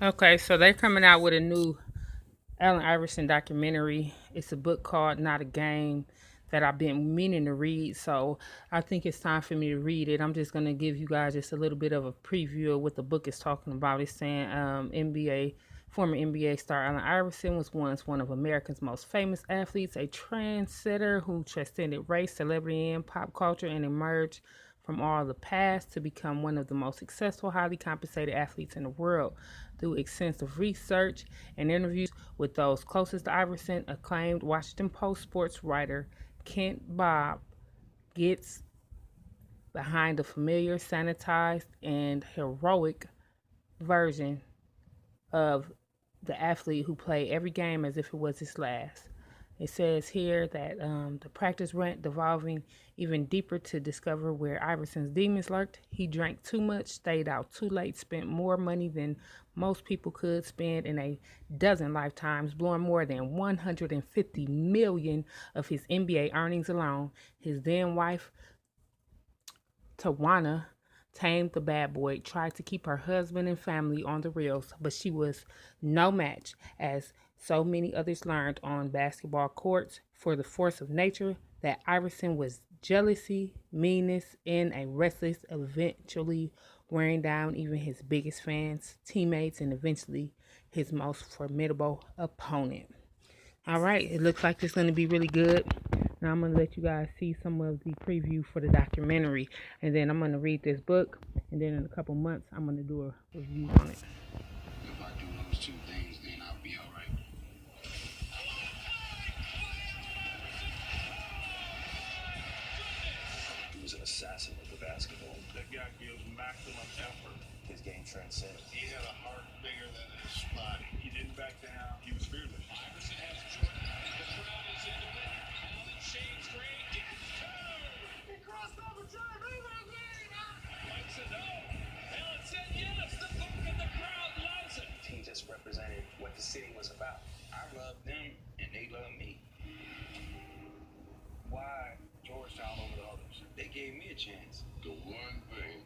Okay, so they're coming out with a new Allen Iverson documentary. It's a book called Not a Game that I've been meaning to read. So I think it's time for me to read it. I'm just going to give you guys just a little bit of a preview of what the book is talking about. It's saying former NBA star Allen Iverson was once one of America's most famous athletes, a trendsetter who transcended race, celebrity, and pop culture and emerged from all the past to become one of the most successful, highly compensated athletes in the world. Through extensive research and interviews with those closest to Iverson, acclaimed Washington Post sports writer Kent Babb gets behind the familiar, sanitized, and heroic version of the athlete who played every game as if it was his last. It says here that the practice went devolving even deeper to discover where Iverson's demons lurked. He drank too much, stayed out too late, spent more money than most people could spend in a dozen lifetimes, blowing more than 150 million of his NBA earnings alone. His then wife, Tawana, tamed the bad boy, tried to keep her husband and family on the rails, but she was no match, as so many others learned on basketball courts, for the force of nature that Iverson was jealousy, meanness, and a restless, eventually wearing down even his biggest fans, teammates, and eventually his most formidable opponent. All right, it looks like it's going to be really good. Now I'm going to let you guys see some of the preview for the documentary, and then I'm going to read this book, and then in a couple months I'm going to do a review on it. If I do those two things, then I'll be all right. He was an assassin with the basketball. That guy gives maximum effort. His game transcends. He had a heart bigger than his body. He didn't back down. He was fearless. Iverson has Jordan. The crowd is into it. Allen shades great. Gets two. He crossed over Jordan. Mike said no. Allen said yes. The book and the crowd loves it. He just represented what the city was about. I loved them, and they loved me. Why Georgetown over the others? They gave me a chance. The one thing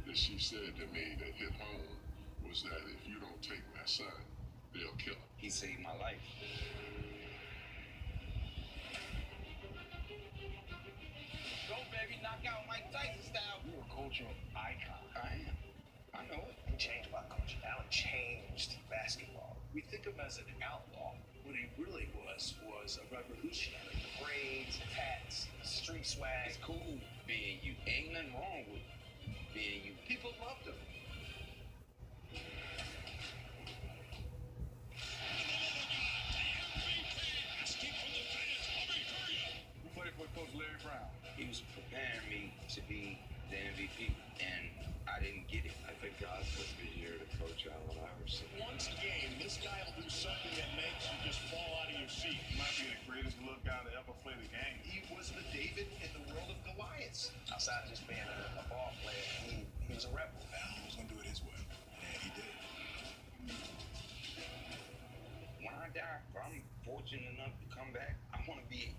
that she said to me that hit home was that if you don't take my son, they'll kill him. He saved my life. Go, baby, knock out Mike Tyson style. You're a cultural icon. I am. I know it. He changed my culture. Allen changed basketball. We think of him as an outlaw. What he really was a revolutionary. Braids, hats, street swag. It's cool being you. Ain't nothing wrong with being you. People loved him. We played for Coach Larry Brown. He was preparing me to be the MVP, and I didn't get it. I think God put me here to coach Allen Iverson. Once a game, this guy will do something that makes you just fall out of your seat. He might be the greatest little guy to ever play the game. He was the David in the world of Goliaths. Outside of just being a ball player, he was a rebel. Allen was going to do it his way, and he did. When I die, if I'm fortunate enough to come back, I want to be